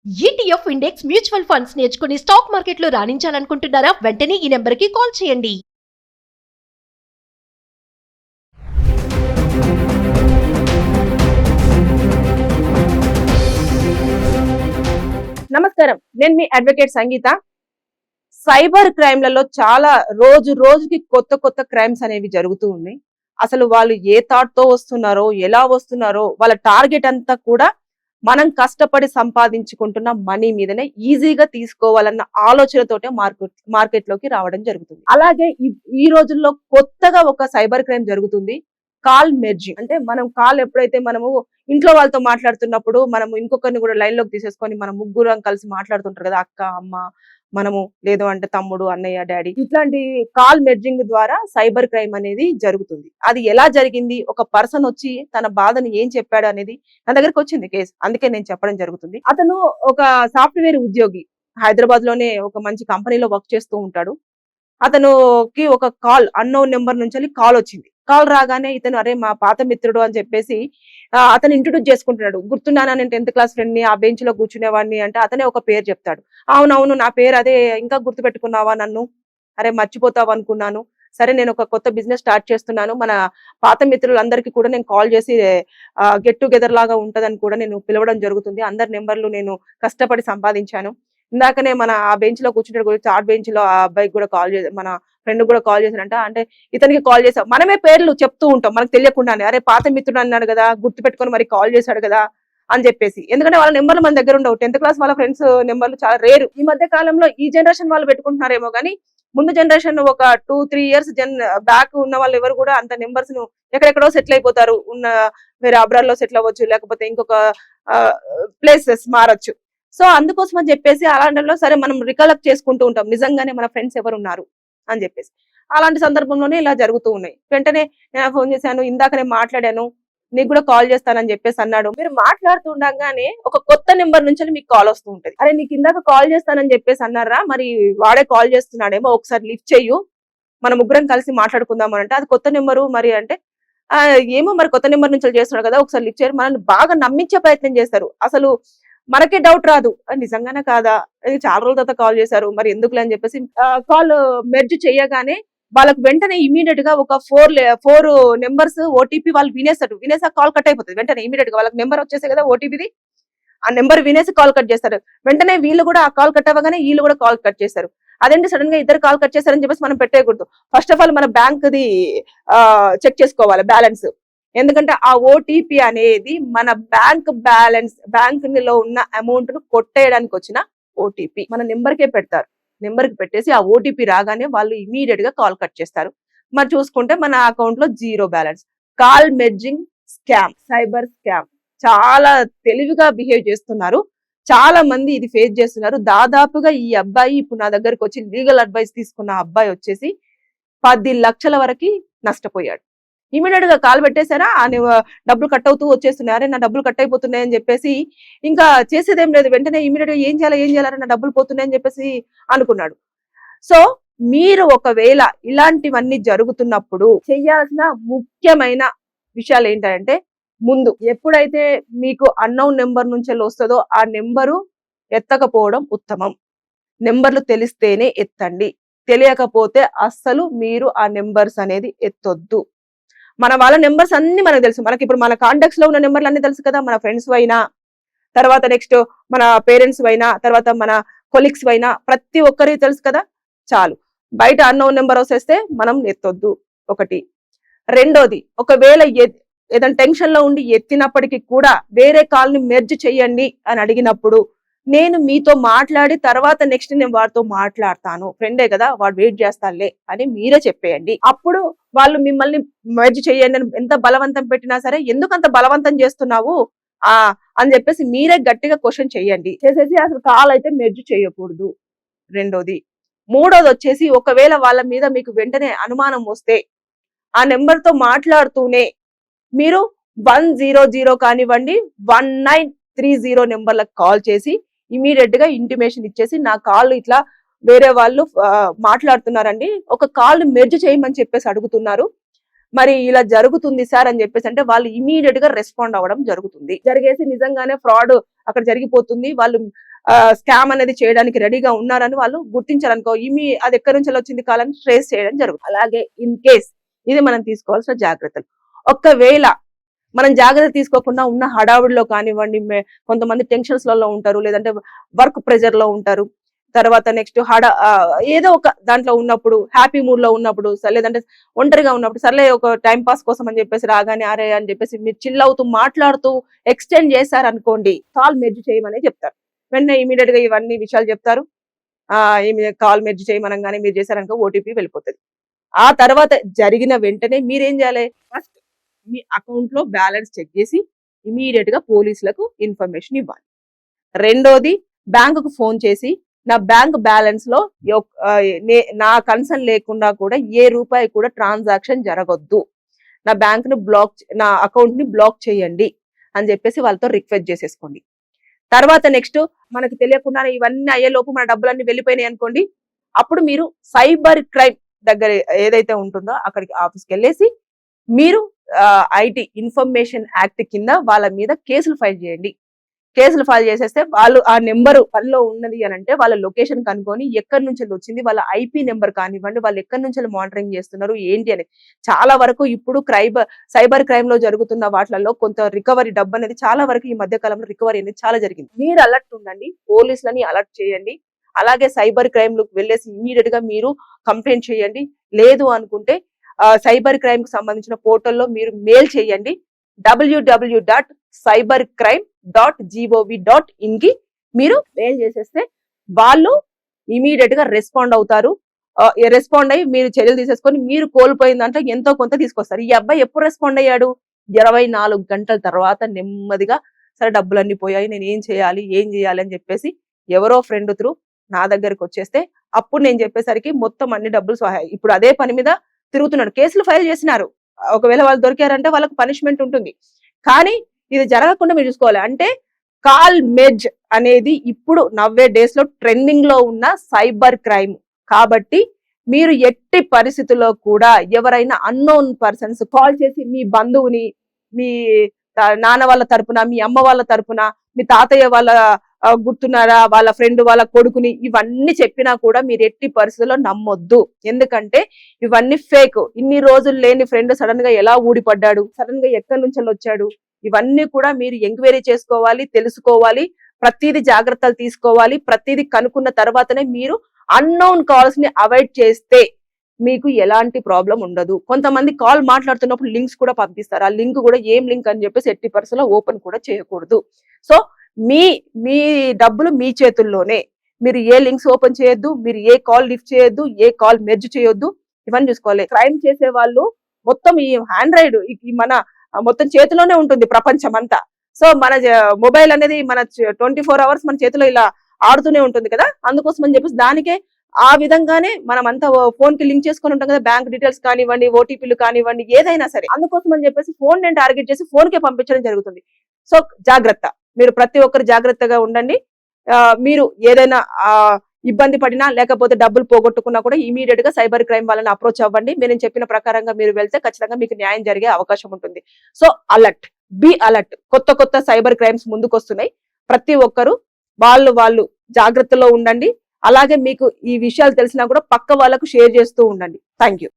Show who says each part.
Speaker 1: ETF index mutual funds నేర్చుకుని stock మార్కెట్లో రాణించాలనుకుంటున్నారా? వెంటనే ఈ నెంబర్కి కాల్ చేయండి.
Speaker 2: నమస్కారం, నేను మీ అడ్వకేట్ సంగీత. సైబర్ క్రైమ్లలో చాలా రోజుకి కొత్త క్రైమ్స్ అనేవి జరుగుతూ ఉన్నాయి. అసలు వాళ్ళు ఏ థాట్ తో వస్తున్నారో, ఎలా వస్తున్నారో, వాళ్ళ టార్గెట్ అంతా కూడా మనం కష్టపడి సంపాదించుకుంటున్న మనీ మీదనే ఈజీగా తీసుకోవాలన్న ఆలోచనతోటే మార్కెట్ లోకి రావడం జరుగుతుంది. అలాగే ఈ రోజుల్లో కొత్తగా ఒక సైబర్ క్రైమ్ జరుగుతుంది, కాల్ మెర్జింగ్. అంటే మనం కాల్ ఎప్పుడైతే మనము ఇంట్లో వాళ్ళతో మాట్లాడుతున్నప్పుడు మనము ఇంకొకరిని కూడా లైన్ లోకి తీసేసుకొని మనం ముగ్గురం కలిసి మాట్లాడుతుంటారు కదా, అక్క, అమ్మ, మనము, లేదు అంటే తమ్ముడు, అన్నయ్య, డాడీ, ఇట్లాంటి కాల్ మెర్జింగ్ ద్వారా సైబర్ క్రైమ్ అనేది జరుగుతుంది. అది ఎలా జరిగింది, ఒక పర్సన్ వచ్చి తన బాధను ఏం చెప్పాడు అనేది నా దగ్గరకు వచ్చింది కేసు, అందుకే నేను చెప్పడం జరుగుతుంది. అతను ఒక సాఫ్ట్వేర్ ఉద్యోగి, హైదరాబాద్ లోనే ఒక మంచి కంపెనీలో వర్క్ చేస్తూ ఉంటాడు. అతనుకి ఒక కాల్, అన్నోన్ నెంబర్ నుంచి కాల్ వచ్చింది. కాల్ రాగానే ఇతను అరే మా పాత మిత్రుడు అని చెప్పేసి అతను ఇంట్రొడ్యూస్ చేసుకుంటున్నాడు. గుర్తున్నానా, నేను 10th క్లాస్ ఫ్రెండ్ ని, ఆ బెంచ్ లో కూర్చునేవాడిని అంటే అతనే ఒక పేరు చెప్తాడు. అవునవును, నా పేరు అదే, ఇంకా గుర్తు పెట్టుకున్నావా నన్ను, అరే మర్చిపోతావు అనుకున్నాను, సరే నేను ఒక కొత్త బిజినెస్ స్టార్ట్ చేస్తున్నాను, మన పాత మిత్రులందరికీ కూడా నేను కాల్ చేసి గెట్ టుగెదర్ లాగా ఉంటదని కూడా నేను పిలవడం జరుగుతుంది. అందరి నెంబర్లు నేను కష్టపడి సంపాదించాను. ఇందాకనే మన ఆ బెంచ్ లో కూర్చుంటే గురించి ఆ బెంచ్ లో ఆ అబ్బాయికి కూడా కాల్ చేసి, మన ఫ్రెండ్ కూడా కాల్ చేశారంట. అంటే ఇతనికి కాల్ చేసాం, మనమే పేర్లు చెప్తూ ఉంటాం మనకు తెలియకుండానే, అరే పాత మిత్రుడు అన్నాడు కదా, గుర్తు పెట్టుకొని మరి కాల్ చేశాడు కదా అని చెప్పేసి. ఎందుకంటే వాళ్ళ నెంబర్లు మన దగ్గర ఉండవు. 10th క్లాస్ వాళ్ళ ఫ్రెండ్స్ నెంబర్లు చాలా రేరు. ఈ మధ్య కాలంలో ఈ జనరేషన్ వాళ్ళు పెట్టుకుంటున్నారేమో కానీ ముందు జనరేషన్ ఒక 2-3 ఇయర్స్ బ్యాక్ ఉన్న వాళ్ళు ఎవరు కూడా అంత నెంబర్స్ ను ఎక్కడెక్కడో సెటిల్ అయిపోతారు. వేరే అబ్రాడ్ లో సెటిల్ అవ్వచ్చు, లేకపోతే ఇంకొక ప్లేసెస్ మారచ్చు. సో అందుకోసం అని చెప్పేసి అలాంటిలో సరే మనం రికలెక్ట్ చేసుకుంటూ ఉంటాం, నిజంగానే మన ఫ్రెండ్స్ ఎవరు ఉన్నారు అని చెప్పేసి. అలాంటి సందర్భంలోనే ఇలా జరుగుతూ ఉన్నాయి. వెంటనే నేను ఫోన్ చేశాను, ఇందాక నేను మాట్లాడాను, నీకు కూడా కాల్ చేస్తానని చెప్పేసి అన్నాడు. మీరు మాట్లాడుతూ ఉండగానే ఒక కొత్త నెంబర్ నుంచి మీకు కాల్ వస్తూ ఉంటది. అరే నీకు ఇందాక కాల్ చేస్తానని చెప్పేసి అన్నారా, మరి వాడే కాల్ చేస్తున్నాడేమో, ఒకసారి లిఫ్ట్ చెయ్యు, మన ముగ్గురం కలిసి మాట్లాడుకుందాం అని. అంటే అది కొత్త నెంబరు మరి అంటే ఏమో మరి కొత్త నెంబర్ నుంచి చేస్తున్నాడు కదా, ఒకసారి లిఫ్ట్ చేయరు. మనల్ని బాగా నమ్మించే ప్రయత్నం చేస్తారు. అసలు మనకే డౌట్ రాదు, నిజంగానే కాదా, చాలా రోజుల తర్వాత కాల్ చేశారు, మరి ఎందుకులే అని చెప్పేసి కాల్ మెర్జ్ చేయగానే వాళ్ళకి వెంటనే ఇమీడియట్ గా ఒక 4 నెంబర్స్ ఓటీపీ వాళ్ళు వినేసా కాల్ కట్ అయిపోతుంది. వెంటనే ఇమీడియట్ గా వాళ్ళకి నెంబర్ వచ్చేసే కదా ఓటీపీది, ఆ నెంబర్ వినేసి కాల్ కట్ చేస్తారు. వెంటనే వీళ్ళు కూడా ఆ కాల్ కట్ అవ్వగానే వీళ్ళు కూడా కాల్ కట్ చేస్తారు. అదేంటి సడన్ గా ఇద్దరు కాల్ కట్ చేశారని చెప్పేసి మనం పెట్టేయకూడదు. ఫస్ట్ ఆఫ్ ఆల్ మన బ్యాంక్ ది చెక్ చేసుకోవాలి బ్యాలెన్స్. ఎందుకంటే ఆ ఓటీపీ అనేది మన బ్యాంక్ లో ఉన్న అమౌంట్ ను కొట్టేయడానికి వచ్చిన ఓటీపీ మన నెంబర్కే పెడతారు. నెంబర్ కి పెట్టేసి ఆ ఓటీపీ రాగానే వాళ్ళు ఇమీడియట్ గా కాల్ కట్ చేస్తారు. మరి చూసుకుంటే మన అకౌంట్ లో 0 balance. Call merging scam, cyber scam చాలా తెలివిగా బిహేవ్ చేస్తున్నారు. చాలా మంది ఇది ఫేస్ చేస్తున్నారు. దాదాపుగా ఈ అబ్బాయి ఇప్పుడు నా దగ్గరకు వచ్చి లీగల్ అడ్వైస్ తీసుకున్న అబ్బాయి వచ్చేసి 10 లక్షల వరకు నష్టపోయాడు. ఇమీడియట్ గా కాల్ పెట్టేశారా, డబ్బులు కట్ అవుతూ వచ్చేస్తున్నాయి, నా డబ్బులు కట్ అయిపోతున్నాయి అని చెప్పేసి ఇంకా చేసేదేం లేదు. వెంటనే ఇమీడియట్ గా ఏం చేయాలి, నా డబ్బులు పోతున్నాయని చెప్పేసి అనుకున్నాడు. సో మీరు ఒకవేళ ఇలాంటివన్నీ జరుగుతున్నప్పుడు చేయాల్సిన ముఖ్యమైన విషయాలు ఏంటంటే, ముందు ఎప్పుడైతే మీకు అన్నోన్ నెంబర్ నుంచి వస్తుందో ఆ నెంబరు ఎత్తకపోవడం ఉత్తమం. నెంబర్లు తెలిస్తేనే ఎత్తండి, తెలియకపోతే అస్సలు మీరు ఆ నెంబర్స్ అనేది ఎత్తొద్దు. మన వాళ్ళ నెంబర్స్ అన్ని మనకు తెలుసు. మనకి ఇప్పుడు మన కాంటాక్ట్స్ లో ఉన్న నెంబర్లు అన్ని తెలుసు కదా, మన ఫ్రెండ్స్ అయినా, తర్వాత నెక్స్ట్ మన పేరెంట్స్ అయినా, తర్వాత మన కొలీగ్స్ అయినా, ప్రతి ఒక్కరికి తెలుసు కదా. చాలు, బయట అన్నోన్ నెంబర్ వస్తే మనం ఎత్తొద్దు ఒకటి. రెండోది, ఒకవేళ ఏదైనా టెన్షన్ లో ఉండి ఎత్తినప్పటికీ కూడా వేరే కాల్ ని మెర్జ్ చెయ్యండి అని అడిగినప్పుడు, నేను మీతో మాట్లాడి తర్వాత నెక్స్ట్ నేను వాడితో మాట్లాడతాను, ఫ్రెండే కదా వాడు వెయిట్ చేస్తానులే అని మీరే చెప్పేయండి. అప్పుడు వాళ్ళు మిమ్మల్ని మెర్జ్ చేయండి అని ఎంత బలవంతం పెట్టినా సరే, ఎందుకంత బలవంతం చేస్తున్నావు అని చెప్పేసి మీరే గట్టిగా క్వశ్చన్ చెయ్యండి. చేసేసి అసలు కాల్ అయితే మెర్జ్ చేయకూడదు. రెండోది. మూడోది వచ్చేసి, ఒకవేళ వాళ్ళ మీద మీకు వెంటనే అనుమానం వస్తే ఆ నెంబర్ తో మాట్లాడుతూనే మీరు 100 కానివ్వండి, 1930 నెంబర్లకు కాల్ చేసి ఇమీడియట్ గా ఇంటిమేషన్ ఇచ్చేసి, నా కాల్ ఇట్లా వేరే వాళ్ళు మాట్లాడుతున్నారండి, ఒక కాల్ మెర్జ్ చేయమని చెప్పేసి అడుగుతున్నారు, మరి ఇలా జరుగుతుంది సార్ అని చెప్పేసి అంటే వాళ్ళు ఇమీడియట్ గా రెస్పాండ్ అవ్వడం జరుగుతుంది. జరిగేసి నిజంగానే ఫ్రాడ్ అక్కడ జరిగిపోతుంది. వాళ్ళు స్కామ్ అనేది చేయడానికి రెడీగా ఉన్నారని వాళ్ళు గుర్తించారనుకో అది ఎక్కడి నుంచి వచ్చింది కాలని ట్రేస్ చేయడం జరుగుతుంది. అలాగే ఇన్ కేస్ ఇది మనం తీసుకోవాల్సిన జాగ్రత్తలు. ఒకవేళ మనం జాగ్రత్త తీసుకోకుండా ఉన్న హడావుడిలో కానివ్వండి, కొంతమంది టెన్షన్స్ లలో ఉంటారు, లేదంటే వర్క్ ప్రెజర్ లో ఉంటారు, తర్వాత నెక్స్ట్ ఏదో ఒక దాంట్లో ఉన్నప్పుడు, హ్యాపీ మూడ్ లో ఉన్నప్పుడు, లేదంటే ఒంటరిగా ఉన్నప్పుడు, సర్లే ఒక టైం పాస్ కోసం అని చెప్పేసి రాగానే అరే అని చెప్పేసి మీరు చిల్ అవుతూ మాట్లాడుతూ ఎక్స్టెండ్ చేశారనుకోండి, కాల్ మెర్జ్ చేయమని చెప్తారు. వెంటనే ఇమీడియట్ గా ఇవన్నీ విషయాలు చెప్తారు. కాల్ మెర్జ్ చేయమనగానే మీరు చేశారనుకో ఓటీపీ వెళ్ళిపోతుంది. ఆ తర్వాత జరిగిన వెంటనే మీరేం చేయాలి, ఫస్ట్ మీ అకౌంట్ లో బ్యాలెన్స్ చెక్ చేసి ఇమీడియట్ గా పోలీసులకు ఇన్ఫర్మేషన్ ఇవ్వాలి. రెండోది, బ్యాంకుకు ఫోన్ చేసి నా బ్యాంక్ బ్యాలెన్స్ లో నా కన్సర్న్ లేకుండా కూడా ఏ రూపాయి కూడా ట్రాన్సాక్షన్ జరగొద్దు, నా బ్యాంక్ ను నా అకౌంట్ ని బ్లాక్ చేయండి అని చెప్పేసి వాళ్ళతో రిక్వెస్ట్ చేసేసుకోండి. తర్వాత నెక్స్ట్ మనకు తెలియకుండానే ఇవన్నీ అయ్యేలోపు మన డబ్బులన్నీ వెళ్ళిపోయినాయి అనుకోండి, అప్పుడు మీరు సైబర్ క్రైమ్ దగ్గర ఏదైతే ఉంటుందో అక్కడికి ఆఫీస్కి వెళ్ళేసి మీరు ఐటీ ఇన్ఫర్మేషన్ యాక్ట్ కింద వాళ్ళ మీద కేసులు ఫైల్ చేయండి. కేసులు ఫైల్ చేసేస్తే వాళ్ళు ఆ నెంబర్ పనిలో ఉన్నది అని అంటే వాళ్ళ లొకేషన్ కనుక్కొని ఎక్కడి నుంచి వచ్చింది, వాళ్ళ ఐపీ నెంబర్ కానివ్వండి, వాళ్ళు ఎక్కడి నుంచి మానిటరింగ్ చేస్తున్నారు ఏంటి అనేది. చాలా వరకు ఇప్పుడు సైబర్ క్రైమ్ లో జరుగుతున్న వాటిలలో కొంత రికవరీ డబ్బు అనేది చాలా వరకు ఈ మధ్య కాలంలో రికవరీ అనేది చాలా జరిగింది. మీరు అలర్ట్ ఉండండి, పోలీసులని అలర్ట్ చేయండి. అలాగే సైబర్ క్రైమ్ లకు వెళ్ళేసి ఇమీడియట్ గా మీరు కంప్లైంట్ చేయండి. లేదు అనుకుంటే సైబర్ క్రైమ్ కి సంబంధించిన పోర్టల్లో మీరు మెయిల్ చేయండి. www.cybercrime.gov.in కి మీరు మెయిల్ చేసేస్తే వాళ్ళు ఇమీడియట్ గా రెస్పాండ్ అవుతారు. రెస్పాండ్ అయ్యి మీరు చర్యలు తీసేసుకొని మీరు కోల్పోయిన దాంట్లో ఎంతో కొంత తీసుకొస్తారు. ఈ అబ్బాయి ఎప్పుడు రెస్పాండ్ అయ్యాడు, 24 గంటల తర్వాత నెమ్మదిగా సరే డబ్బులన్నీ పోయాయి, నేను ఏం చేయాలి అని చెప్పేసి ఎవరో ఫ్రెండ్ త్రూ నా దగ్గరకు వచ్చేస్తే అప్పుడు నేను చెప్పేసరికి మొత్తం అన్ని డబ్బులు సహాయం. ఇప్పుడు అదే పని మీద తిరుగుతున్నాడు, కేసులు ఫైల్ చేసినారు. ఒకవేళ వాళ్ళు దొరికారంటే వాళ్ళకి పనిష్మెంట్ ఉంటుంది. కానీ ఇది జరగకుండా మీరు చూసుకోవాలి. అంటే కాల్ మెర్జ్ అనేది ఇప్పుడు నవ్వే డేస్ లో ట్రెండింగ్ లో ఉన్న సైబర్ క్రైమ్ కాబట్టి మీరు ఎట్టి పరిస్థితుల్లో కూడా ఎవరైనా అన్నోన్ పర్సన్స్ కాల్ చేసి మీ బంధువుని, మీ నాన్న వాళ్ళ తరపున, మీ అమ్మ వాళ్ళ తరపున, మీ తాతయ్య వాళ్ళ గుర్తున్నారా, వాళ్ళ ఫ్రెండ్ వాళ్ళ కొడుకుని ఇవన్నీ చెప్పినా కూడా మీరు ఎట్టి పరిస్థితుల్లో నమ్మొద్దు. ఎందుకంటే ఇవన్నీ ఫేక్. ఇన్ని రోజులు లేని ఫ్రెండ్ సడన్ గా ఎలా ఊడిపడ్డాడు, సడన్ గా ఎక్కడి నుంచి వచ్చాడు, ఇవన్నీ కూడా మీరు ఎంక్వైరీ చేసుకోవాలి, తెలుసుకోవాలి, ప్రతిదీ జాగ్రత్తలు తీసుకోవాలి. ప్రతిదీ కనుక్కున్న తర్వాతనే మీరు అన్నోన్ కాల్స్ ని అవాయిడ్ చేస్తే మీకు ఎలాంటి ప్రాబ్లం ఉండదు. కొంతమంది కాల్ మాట్లాడుతున్నప్పుడు లింక్స్ కూడా పంపిస్తారు. ఆ లింక్ కూడా ఏం లింక్ అని చెప్పేసి ఎట్టి పరిస్థితుల్లో ఓపెన్ కూడా చేయకూడదు. సో మీ డబ్బులు మీ చేతుల్లోనే. మీరు ఏ లింక్స్ ఓపెన్ చేయొద్దు, మీరు ఏ కాల్ లిఫ్ట్ చేయొద్దు, ఏ కాల్ మెర్జ్ చేయొద్దు, ఇవన్నీ చూసుకోవాలి. క్రైమ్ చేసే వాళ్ళు మొత్తం ఈ ఆండ్రాయిడ్ మన మొత్తం చేతిలోనే ఉంటుంది ప్రపంచం అంతా. సో మన మొబైల్ అనేది మన 24 hours మన చేతిలో ఇలా ఆడుతూనే ఉంటుంది కదా, అందుకోసం అని చెప్పేసి దానికే ఆ విధంగానే మనం అంతా ఫోన్ కి లింక్ చేసుకొని ఉంటాం కదా, బ్యాంక్ డీటెయిల్స్ కానివ్వండి, ఓటీపీలు కానివ్వండి, ఏదైనా సరే. అందుకోసం అని చెప్పేసి ఫోన్ నేను టార్గెట్ చేసి ఫోన్ కే పంపించడం జరుగుతుంది. సో జాగ్రత్త, మీరు ప్రతి ఒక్కరు జాగ్రత్తగా ఉండండి. మీరు ఏదైనా ఇబ్బంది పడినా లేకపోతే డబ్బులు పోగొట్టుకున్నా కూడా ఇమీడియట్ గా సైబర్ క్రైమ్ వాళ్ళని అప్రోచ్ అవ్వండి. నేను చెప్పిన ప్రకారంగా మీరు వెళ్తే ఖచ్చితంగా మీకు న్యాయం జరిగే అవకాశం ఉంటుంది. So be alert. కొత్త సైబర్ క్రైమ్స్ ముందుకు వస్తున్నాయి. ప్రతి ఒక్కరు వాళ్ళు జాగ్రత్తలో ఉండండి. అలాగే మీకు ఈ విషయాలు తెలిసినా కూడా పక్క వాళ్ళకు షేర్ చేస్తూ ఉండండి. Thank you.